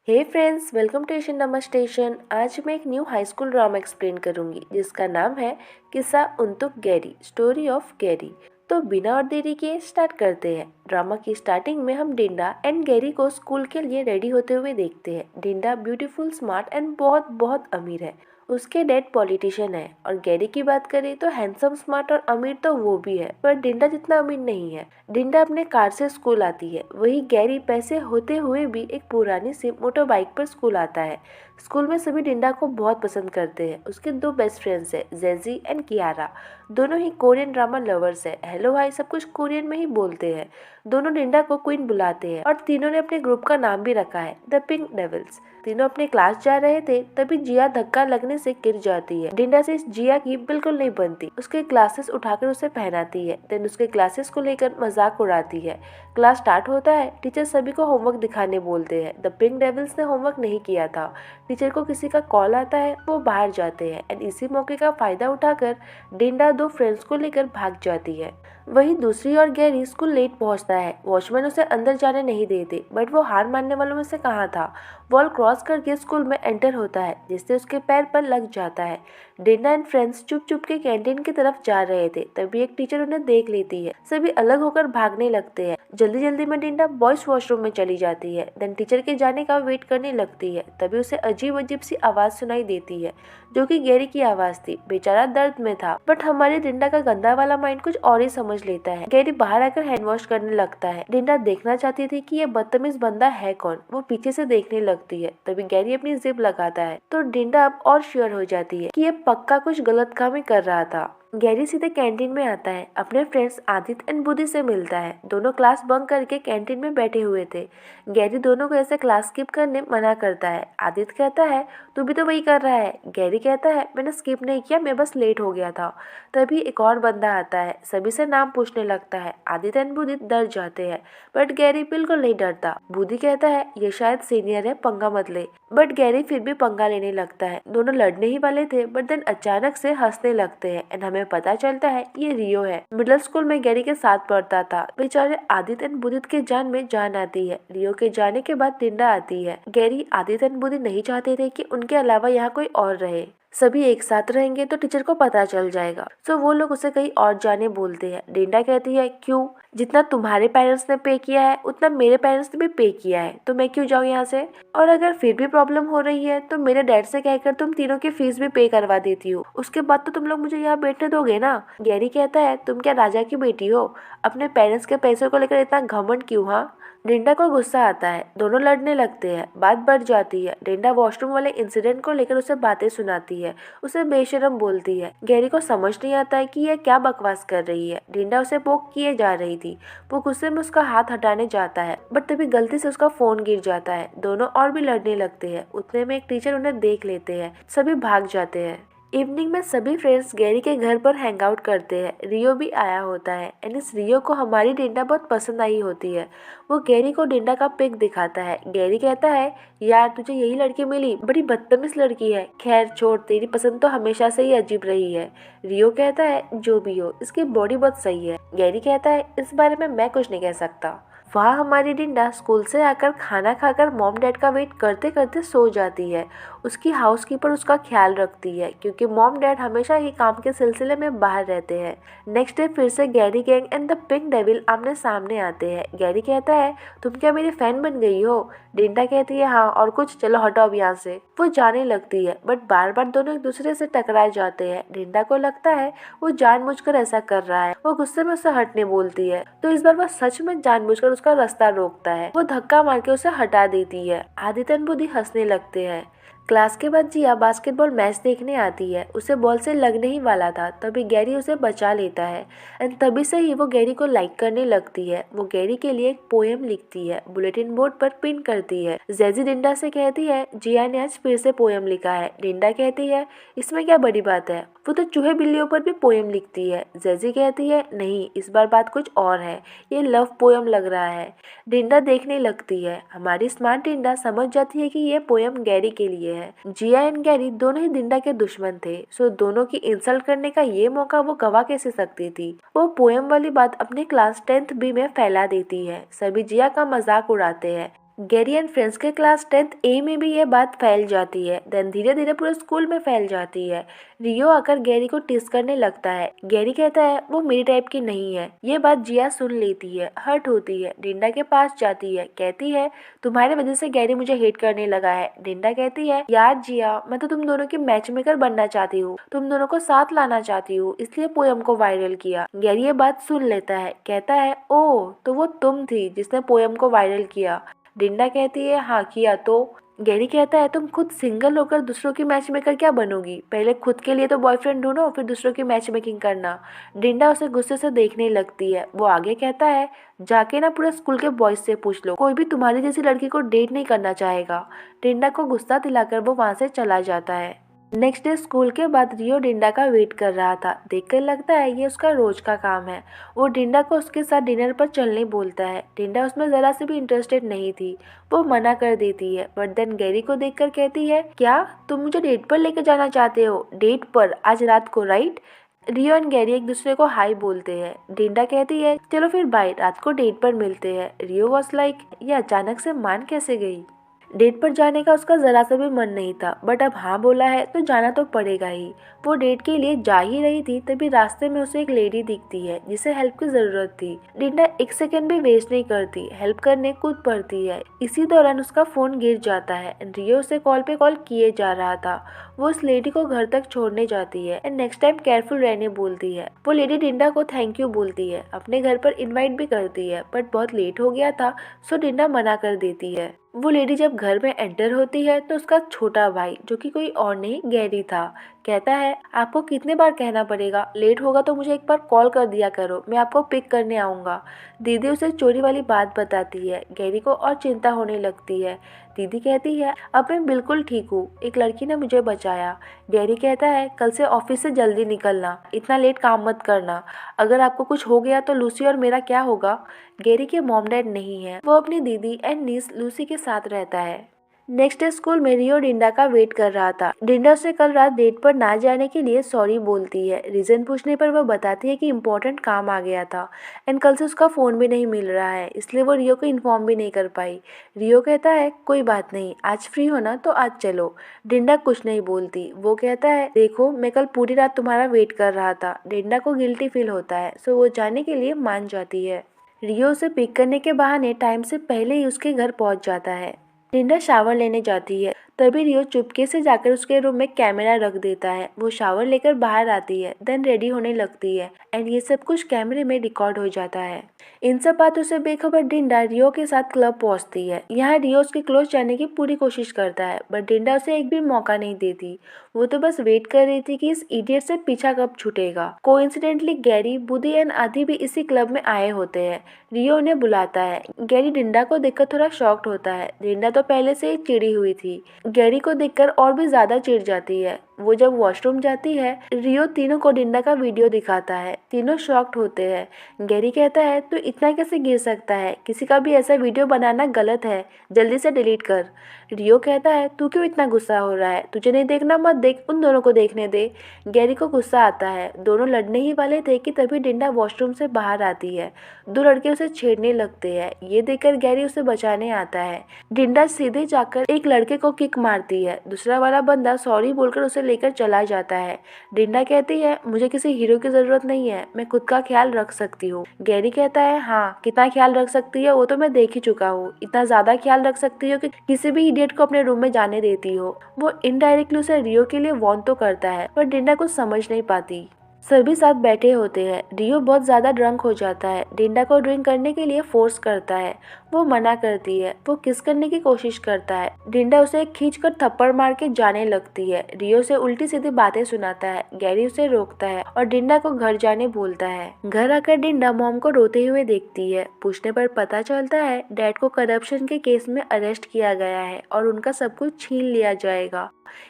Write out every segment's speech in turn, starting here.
Hey friends, welcome to Asian drama station. आज मैं एक new high school drama explain करूंगी जिसका नाम है Kisah Untuk Geri, story of Geri. तो बिना और देरी किए स्टार्ट करते हैं। ड्रामा की स्टार्टिंग में हम डिंडा एंड गैरी को स्कूल के लिए रेडी होते हुए देखते हैं। डिंडा ब्यूटीफुल, स्मार्ट एंड बहुत बहुत अमीर है। उसके डैड पॉलिटिशियन है। और गैरी की बात करें तो हैंडसम, स्मार्ट और अमीर तो वो भी है, पर डिंडा जितना अमीर नहीं है। डिंडा अपने कार से स्कूल आती है, वही गैरी पैसे होते हुए भी एक पुरानी सी मोटर बाइक पर स्कूल आता है। स्कूल में सभी डिंडा को बहुत पसंद करते हैं। उसके दो बेस्ट फ्रेंड्स है, जेजी एंड कियारा। दोनों ही कोरियन ड्रामा लवर्स है। हेलो हाय सब कुछ कोरियन में ही बोलते हैं। दोनों डिंडा को क्वीन बुलाते हैं और तीनों ने अपने ग्रुप का नाम भी रखा है द पिंक डेविल्स। तीनों अपने क्लास जा रहे थे, तभी जिया धक्का लगने से गिर जाती है। डिंडा से इस जिया की बिल्कुल नहीं बनती। उसके ग्लासेस उठाकर उसे पहनाती है, देन उसके ग्लासेस को लेकर मजाक उड़ाती है। क्लास स्टार्ट होता है। टीचर सभी को होमवर्क दिखाने बोलते हैं। द पिंक डेविल्स ने होमवर्क नहीं किया था। टीचर को किसी का कॉल आता है, वो बाहर जाते हैं एंड इसी मौके का फायदा उठाकर डिंडा दो फ्रेंड्स को लेकर भाग जाती है। वहीं दूसरी ओर गैरी स्कूल लेट पहुंचता है। वॉचमैन उसे अंदर जाने नहीं देते, बट वो हार मानने वालों में से कहाँ था। वॉल क्रॉस करके स्कूल में एंटर होता है, जिससे उसके पैर पर लग जाता है। डिंडा एंड फ्रेंड्स चुप चुप के कैंटीन की तरफ जा रहे थे, तभी एक टीचर उन्हें देख लेती है। सभी अलग होकर भागने लगते हैं। जल्दी जल्दी में डिंडा बॉयज वॉशरूम में चली जाती है, देन टीचर के जाने का वेट करने लगती है। तभी उसे अजीब अजीब सी आवाज सुनाई देती है, जो कि गैरी की आवाज थी। बेचारा दर्द में था, बट हमारी डिंडा का गंदा वाला माइंड कुछ और ही समझ लेता है। गैरी बाहर आकर हैंड वॉश करने लगता है। डिंडा देखना चाहती थी कि ये बदतमीज बंदा है कौन। वो पीछे से देखने लगती है, तभी गैरी अपनी जिप लगाता है, तो डिंडा अब और श्योर हो जाती है कि ये पक्का कुछ गलत काम ही कर रहा था। गैरी सीधे कैंटीन में आता है। अपने फ्रेंड्स आदित्य एंड बुद्धि से मिलता है। दोनों क्लास बंक करके कैंटीन में बैठे हुए थे। गैरी दोनों को ऐसे क्लास स्किप करने मना करता है। आदित्य कहता है तू भी तो वही कर रहा है। गैरी कहता है मैंने स्किप नहीं किया, मैं बस लेट हो गया था। तभी एक और बंदा आता है, सभी से नाम पूछने लगता है। आदित्य एंड बुद्धि डर जाते हैं, बट गैरी बिल्कुल नहीं डरता। बुद्धि कहता है ये शायद सीनियर है, पंगा मत ले, बट गैरी फिर भी पंगा लेने लगता है। दोनों लड़ने ही वाले थे, बट देन अचानक से हंसने लगते हैं एंड हमें पता चलता है ये रियो है। मिडिल स्कूल में गैरी के साथ पढ़ता था। बेचारे आदित्य एंड बुद्धि के जान में जान आती है। रियो के जाने के बाद डिंडा आती है। गैरी, आदित्य एंड बुद्धि नहीं चाहते थे कि उनके अलावा यहाँ कोई और रहे। सभी एक साथ रहेंगे तो टीचर को पता चल जाएगा, सो वो लोग उसे कहीं और जाने बोलते हैं। डिंडा कहती है क्यों, जितना तुम्हारे पेरेंट्स ने पे किया है उतना मेरे पेरेंट्स ने भी पे किया है, तो मैं क्यों जाऊँ यहाँ से। और अगर फिर भी प्रॉब्लम हो रही है तो मेरे डैड से कहकर तुम तीनों की फीस भी पे करवा देती हो, उसके बाद तो तुम लोग मुझे यहाँ बैठने दोगे ना। गैरी कहता है तुम क्या राजा की बेटी हो, अपने पेरेंट्स के पैसों को लेकर इतना घमंड क्यों। हाँ, डिंडा को गुस्सा आता है। दोनों लड़ने लगते हैं, बात बढ़ जाती है। डिंडा वॉशरूम वाले इंसिडेंट को लेकर उसे बातें सुनाती है, उसे बेशरम बोलती है। गैरी को समझ नहीं आता है कि यह क्या बकवास कर रही है। डिंडा उसे पोक किए जा रही थी। वो गुस्से में उसका हाथ हटाने जाता है, बट तभी गलती से उसका फोन गिर जाता है। दोनों और भी लड़ने लगते हैं। उतने में एक टीचर उन्हें देख लेते हैं। सभी भाग जाते हैं। इवनिंग में सभी फ्रेंड्स गैरी के घर पर हैंग आउट करते हैं। रियो भी आया होता है एंड इस रियो को हमारी डिंडा बहुत पसंद आई होती है। वो गैरी को डिंडा का पिक दिखाता है। गैरी कहता है यार तुझे यही लड़की मिली, बड़ी बदतमीज लड़की है। खैर छोड़, तेरी पसंद तो हमेशा से ही अजीब रही है। रियो कहता है जो भी हो, इसकी बॉडी बहुत सही है। गैरी कहता है इस बारे में मैं कुछ नहीं कह सकता। वहाँ हमारी डिंडा स्कूल से आकर खाना खाकर मॉम डैड का वेट करते करते सो जाती है। उसकी हाउसकीपर उसका ख्याल रखती है, क्योंकि मॉम डैड हमेशा ही काम के सिलसिले में बाहर रहते हैं। नेक्स्ट डे फिर से Gary gang and the pink devil आमने सामने आते हैं। गैरी कहता है तुम क्या मेरी फैन बन गई हो। डिंडा कहती है हाँ, और कुछ, चलो हटो अब यहाँ से। वो जाने लगती है, बट बार बार दोनों एक दूसरे से टकराए जाते हैं। डिंडा को लगता है वो जानबूझकर ऐसा कर रहा है। वो गुस्से में उसे हटने बोलती है, तो इस बार वो सच में जानबूझकर उसका रास्ता रोकता है। वो धक्का मार के उसे हटा देती है। आदित्य एंड बुद्धि हंसने लगते हैं। क्लास के बाद जिया बास्केटबॉल मैच देखने आती है। उसे बॉल से लगने ही वाला था, तभी गैरी उसे बचा लेता है एंड तभी से ही वो गैरी को लाइक करने लगती है। वो गैरी के लिए एक पोएम लिखती है, बुलेटिन बोर्ड पर पिन करती है। जेजी डिंडा से कहती है जिया ने आज फिर से पोएम लिखा है। डिंडा कहती है इसमें क्या बड़ी बात है, वो तो चूहे बिल्लियों पर भी पोएम लिखती है। जेजी कहती है नहीं, इस बार बात कुछ और है, ये लव पोएम लग रहा है। डिंडा देखने लगती है। हमारी स्मार्ट डिंडा समझ जाती है कि ये पोएम गैरी के लिए है। जिया एंड गैरी दोनों ही डिंडा के दुश्मन थे, सो दोनों की इंसल्ट करने का ये मौका वो गवा कैसे सकती थी। वो पोएम वाली बात अपने क्लास 10th बी में फैला देती है। सभी जिया का मजाक उड़ाते हैं। गैरी एंड फ्रेंड्स के क्लास 10th ए में भी यह बात फैल जाती है। देन धीरे धीरे पूरे स्कूल में फैल जाती है। रियो आकर गैरी को टिस करने लगता है। गैरी कहता है वो मेरी टाइप की नहीं है। ये बात जिया सुन लेती है, हर्ट होती है, डिंडा के पास जाती है, कहती है तुम्हारी वजह से गैरी मुझे हेट करने लगा है। डिंडा कहती है यार जिया, मैं तो तुम दोनों की मैच मेकर बनना चाहती हूँ, तुम दोनों को साथ लाना चाहती हूँ, इसलिए पोयम को वायरल किया। गैरी ये बात सुन लेता है, कहता है ओ तो वो तुम थी जिसने पोयम को वायरल किया। डिंडा कहती है हाँ किया तो। गैरी कहता है तुम खुद सिंगल होकर दूसरों की मैच मेकर क्या बनोगी, पहले खुद के लिए तो बॉयफ्रेंड ढूंढो फिर दूसरों की मैच मेकिंग करना। डिंडा उसे गुस्से से देखने लगती है। वो आगे कहता है जाके ना पूरे स्कूल के बॉयज से पूछ लो, कोई भी तुम्हारी जैसी लड़की को डेट नहीं करना चाहेगा। डिंडा को गुस्सा दिलाकर वो वहाँ से चला जाता है। नेक्स्ट डे स्कूल के बाद रियो डिंडा का वेट कर रहा था। देखकर लगता है ये उसका रोज का काम है। वो डिंडा को उसके साथ डिनर पर चलने बोलता है। डिंडा उसमें जरा से भी इंटरेस्टेड नहीं थी। वो मना कर देती है बट देन गैरी को देखकर कहती है क्या तुम मुझे डेट पर लेकर जाना चाहते हो, डेट पर आज रात को, राइट। रियो एंड गैरी एक दूसरे को हाई बोलते हैं। डिंडा कहती है चलो फिर बाय, रात को डेट पर मिलते हैं। रियो वॉज लाइक ये अचानक से मान कैसे गई। डेट पर जाने का उसका जरा सा भी मन नहीं था बट अब हाँ बोला है तो जाना तो पड़ेगा ही। वो डेट के लिए जा ही रही थी तभी रास्ते में उसे एक लेडी दिखती है जिसे हेल्प की जरूरत थी। डिंडा एक सेकंड भी वेस्ट नहीं करती, हेल्प करने कूद पड़ती है। इसी दौरान उसका फोन गिर जाता है। रियो उसे कॉल पे कॉल किए जा रहा था। वो उस लेडी को घर तक छोड़ने जाती है एंड नेक्स्ट टाइम केयरफुल रहने बोलती है। वो लेडी डिंडा को थैंक यू बोलती है, अपने घर पर इनवाइट भी करती है बट बहुत लेट हो गया था सो डिंडा मना कर देती है। वो लेडी जब घर में एंटर होती है तो उसका छोटा भाई जो कि कोई और नहीं गैरी था, कहता है आपको कितने बार कहना पड़ेगा, लेट होगा तो मुझे एक बार कॉल कर दिया करो, मैं आपको पिक करने आऊँगा। दीदी उसे चोरी वाली बात बताती है। गैरी को और चिंता होने लगती है। दीदी कहती है अब मैं बिल्कुल ठीक हूँ, एक लड़की ने मुझे बचाया। गैरी कहता है कल से ऑफिस से जल्दी निकलना, इतना लेट काम मत करना, अगर आपको कुछ हो गया तो लूसी और मेरा क्या होगा। गैरी के मॉम डैड नहीं है, वो अपनी दीदी एंड नीस लूसी के साथ रहता है। नेक्स्ट डे स्कूल में रियो डिंडा का वेट कर रहा था। डिंडा उसे कल रात डेट पर ना जाने के लिए सॉरी बोलती है। रीजन पूछने पर वह बताती है कि इम्पोर्टेंट काम आ गया था एंड कल से उसका फोन भी नहीं मिल रहा है, इसलिए वो रियो को इन्फॉर्म भी नहीं कर पाई। रियो कहता है कोई बात नहीं, आज फ्री हो ना तो आज चलो। डिंडा कुछ नहीं बोलती। वो कहता है देखो मैं कल पूरी रात तुम्हारा वेट कर रहा था। डिंडा को गिल्टी फील होता है सो वो जाने के लिए मान जाती है। रियो उसे पिक करने के बहाने टाइम से पहले ही उसके घर पहुंच जाता है। डिंडा शावर लेने जाती है तभी रियो चुपके से जाकर उसके रूम में कैमरा रख देता है। वो शावर लेकर बाहर आती है देन रेडी होने लगती है एंड ये सब कुछ कैमरे में रिकॉर्ड हो जाता है। इन सब बातों से बेखबर डिंडा रियो के साथ क्लब पहुंचती है। यहाँ रियो उसके क्लोज जाने की पूरी कोशिश करता है बट डिंडा उसे एक भी मौका नहीं देती। वो तो बस वेट कर रही थी कि इस इडियट से पीछा कब छूटेगा। कोइंसिडेंटली गैरी, बुदी एंड आदि भी इसी क्लब में आए होते हैं। रियो उन्हें बुलाता है। गैरी डिंडा को देखकर थोड़ा शॉक्ड होता है। डिंडा तो पहले से ही चिड़ी हुई थी। गैरी को देखकर और भी ज्यादा चिढ़ जाती है। वो जब वॉशरूम जाती है रियो तीनों को डिंडा का वीडियो दिखाता है। तीनों शॉक्ड होते हैं। गैरी कहता है तू इतना कैसे गिर सकता है, किसी का भी ऐसा वीडियो बनाना गलत है, जल्दी से डिलीट कर। रियो कहता है तू क्यों इतना गुस्सा हो रहा है, तुझे नहीं देखना मत देख, उन दोनों को देखने दे। गैरी को गुस्सा आता है। दोनों लड़ने ही वाले थे कि तभी डिंडा वॉशरूम से बाहर आती है। दो लड़के उसे छेड़ने लगते हैं। ये देखकर गैरी उसे बचाने आता है। डिंडा सीधे जाकर एक लड़के को किक मारती है। दूसरा वाला बंदा सॉरी बोलकर उसे लेकर चला जाता है। डिंडा कहती है मुझे किसी हीरो की जरूरत नहीं है, मैं खुद का ख्याल रख सकती हूँ। गैरी कहता है हाँ कितना ख्याल रख सकती है वो तो मैं देख ही चुका हूँ, इतना ज्यादा ख्याल रख सकती हो कि किसी भी इडियट को अपने रूम में जाने देती हो। वो इनडायरेक्टली उसे रियो के लिए वार्न तो करता है पर डिंडा कुछ समझ नहीं पाती। सभी साथ बैठे होते हैं। रियो बहुत ज्यादा ड्रंक हो जाता है। डिंडा को ड्रिंक करने के लिए फोर्स करता है। वो मना करती है। वो किस करने की कोशिश करता है। डिंडा उसे खींचकर थप्पड़ मार के जाने लगती है। रियो से उल्टी सीधी बातें सुनाता है। गैरी उसे रोकता है और डिंडा को घर जाने बोलता है। घर आकर डिंडा मॉम को रोते हुए देखती है। पूछने पर पता चलता है डैड को करप्शन के केस में अरेस्ट किया गया है और उनका सब कुछ छीन लिया जाएगा।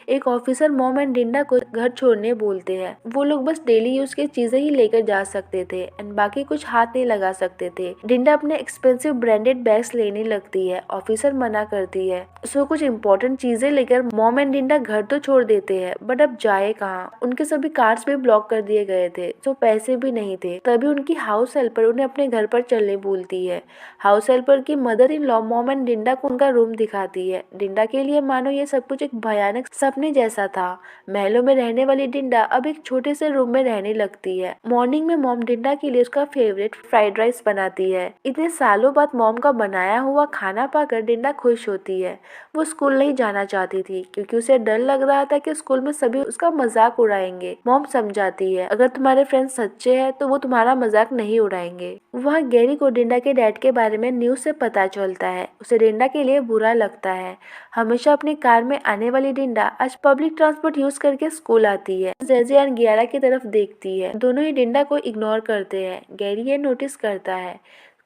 एक ऑफिसर मॉम एंड डिंडा को घर छोड़ने बोलते हैं। वो लोग बस डेली यूज की चीजें ही लेकर जा सकते थे एंड बाकी कुछ हाथ नहीं लगा सकते थे। डिंडा अपने एक्सपेंसिव ब्रांडेड बैग्स लेने लगती है। ऑफिसर मना करती है। उसको कुछ इंपॉर्टेंट चीजें लेकर मॉम एंड डिंडा घर तो छोड़ देते हैं, बट अब जाए कहाँ? उनके सभी कार्ड्स भी ब्लॉक कर दिए गए थे, तो पैसे भी नहीं थे। तभी उनकी हाउस हेल्पर उन्हें अपने घर पर चलने बोलती है। हाउस हेल्पर की mother in law mom and Dinda को उनका रूम दिखाती है। डिंडा के लिए मानो ये सब कुछ एक भयानक सपने जैसा था। महलों में रहने वाली डिंडा अब एक छोटे से रूम में रहने लगती है। मॉर्निंग में मॉम डिंडा के लिए उसका फेवरेट फ्राइड राइस बनाती है। इतने सालों बाद मॉम का बनाया हुआ खाना पाकर डिंडा खुश होती है। वो स्कूल नहीं जाना चाहती थी क्योंकि उसे डर लग रहा था कि स्कूल में सभी उसका मजाक उड़ाएंगे। मॉम समझाती है, अगर तुम्हारे फ्रेंड्स सच्चे हैं तो वो तुम्हारा मजाक नहीं उड़ाएंगे। वहाँ गैरी को डिंडा के डैड के बारे में न्यूज से पता चलता है। उसे डिंडा के लिए बुरा लगता है। हमेशा अपनी कार में आने वाली डिंडा आज पब्लिक ट्रांसपोर्ट यूज करके स्कूल आती है। जेजे और गियारा की तरफ देखती है। दोनों ही डिंडा को इग्नोर करते हैं। गैरी ये नोटिस करता है।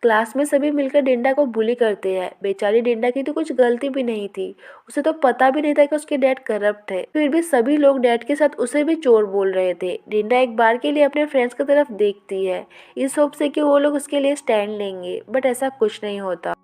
क्लास में सभी मिलकर डिंडा को बुली करते हैं। बेचारी डिंडा की तो कुछ गलती भी नहीं थी। उसे तो पता भी नहीं था कि उसके डैड करप्ट है, फिर भी सभी लोग डैड के साथ उसे भी चोर बोल रहे थे। डिंडा एक बार के लिए अपने फ्रेंड्स की तरफ देखती है, इस होप से कि वो लोग उसके लिए स्टैंड लेंगे, बट ऐसा कुछ नहीं होता।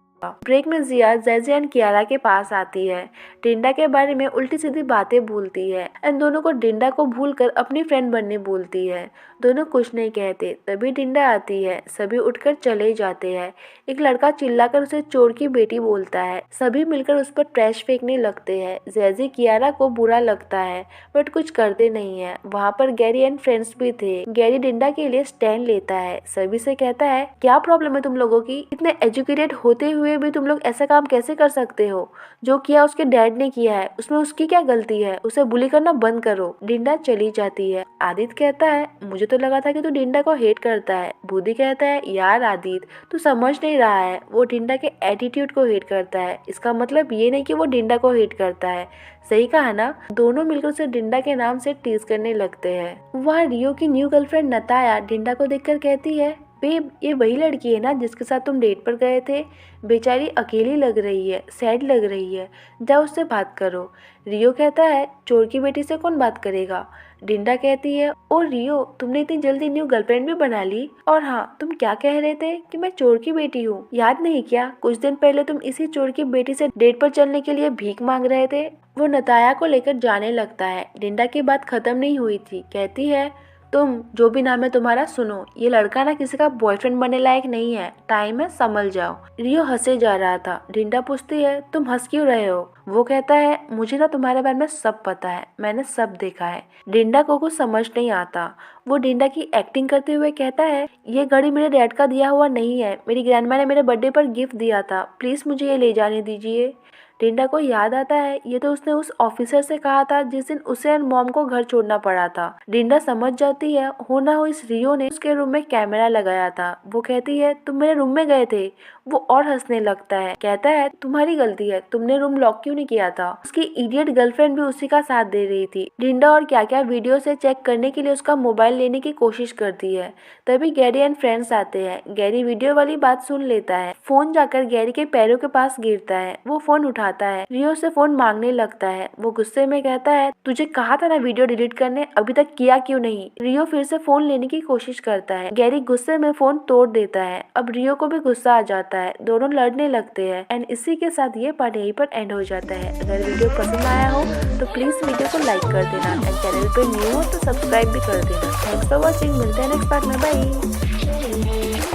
ब्रेक में जिया जेजे एंड कियारा के पास आती है। डिंडा के बारे में उल्टी सीधी बातें बोलती है एंड दोनों को डिंडा को भूलकर अपनी फ्रेंड बनने बोलती है। दोनों कुछ नहीं कहते। तभी डिंडा आती है। सभी उठकर चले जाते हैं। एक लड़का चिल्लाकर उसे चोर की बेटी बोलता है। सभी मिलकर उस पर ट्रैश फेंकने लगते हैं। जेजे कियारा को बुरा लगता है बट कुछ करते नहीं है। वहाँ पर गैरी एंड फ्रेंड्स भी थे। गैरी डिंडा के लिए स्टैंड लेता है। सभी से कहता है, क्या प्रॉब्लम है तुम लोगों की? इतने एजुकेटेड होते हुए भी तुम लोग ऐसा काम कैसे कर सकते हो? जो किया उसके डैड ने किया है, उसमें उसकी क्या गलती है? उसे बुली करना बंद करो। डिंडा चली जाती है। आदित्य कहता है, मुझे तो लगा था कि तू डिंडा को हेट करता है। बुद्धि कहता है, यार आदित्य तू समझ नहीं रहा है, वो डिंडा के एटीट्यूड को हेट करता है। इसका मतलब ये नहीं कि वो डिंडा को हेट करता है। सही कहा ना? दोनों मिलकर उसे डिंडा के नाम से टीज करने लगते हैं। वहाँ रियो की न्यू गर्लफ्रेंड नताया डिंडा को देखकर कहती है, बेब ये वही लड़की है ना जिसके साथ तुम डेट पर गए थे? बेचारी अकेली लग रही है, सैड लग रही है, जाओ उससे बात करो। रियो कहता है, चोर की बेटी से कौन बात करेगा? डिंडा कहती है, ओ रियो तुमने इतनी जल्दी न्यू गर्लफ्रेंड भी बना ली? और हाँ, तुम क्या कह रहे थे कि मैं चोर की बेटी हूँ? याद नहीं क्या कुछ दिन पहले तुम इसी चोर की बेटी से डेट पर चलने के लिए भीख मांग रहे थे? वो नताया को लेकर जाने लगता है। डिंडा की बात खत्म नहीं हुई थी। कहती है, तुम जो भी नाम है तुम्हारा सुनो, ये लड़का ना किसी का बॉयफ्रेंड बनने लायक नहीं है, टाइम है संभल जाओ। रियो हंसे जा रहा था। डिंडा पूछती है, तुम हंस क्यों रहे हो? वो कहता है, मुझे ना तुम्हारे बारे में सब पता है, मैंने सब देखा है। डिंडा को कुछ समझ नहीं आता। वो डिंडा की एक्टिंग करते हुए कहता है, ये घड़ी मेरे डैड का दिया हुआ नहीं है, मेरी ग्रैंडमा ने मेरे बर्थडे पर गिफ्ट दिया था, प्लीज मुझे ये ले जाने दीजिए। डिंडा को याद आता है, ये तो उसने उस ऑफिसर से कहा था जिस दिन उसे और मॉम को घर छोड़ना पड़ा था। डिंडा समझ जाती है, हो ना हो इस रियो ने उसके रूम में कैमरा लगाया था। वो कहती है, तुम मेरे रूम में गए थे? वो और हंसने लगता है। कहता है, तुम्हारी गलती है, तुमने रूम लॉक क्यों नहीं किया था? उसकी इडियट गर्लफ्रेंड भी उसी का साथ दे रही थी। डिंडा और क्या क्या वीडियो से चेक करने के लिए उसका मोबाइल लेने की कोशिश करती है। तभी गैरी एंड फ्रेंड्स आते हैं। गैरी वीडियो वाली बात सुन लेता है। फोन जाकर गैरी के पैरों के पास गिरता है। वो फोन उठाता है। रियो से फोन मांगने लगता है। वो गुस्से में कहता है, तुझे कहा था ना वीडियो डिलीट करने, अभी तक किया क्यों नहीं? रियो फिर से फोन लेने की कोशिश करता है। गैरी गुस्से में फोन तोड़ देता है। अब रियो को भी गुस्सा आ जाता है। दोनों लड़ने लगते हैं एंड इसी के साथ ये पार्ट यहीं पर एंड हो जाता है। अगर वीडियो पसंद आया हो तो प्लीज वीडियो को लाइक कर देना एंड चैनल पे न्यू हो तो सब्सक्राइब भी कर देना। Thanks for watching. मिलते हैं नेक्स्ट पार्ट में। बाय।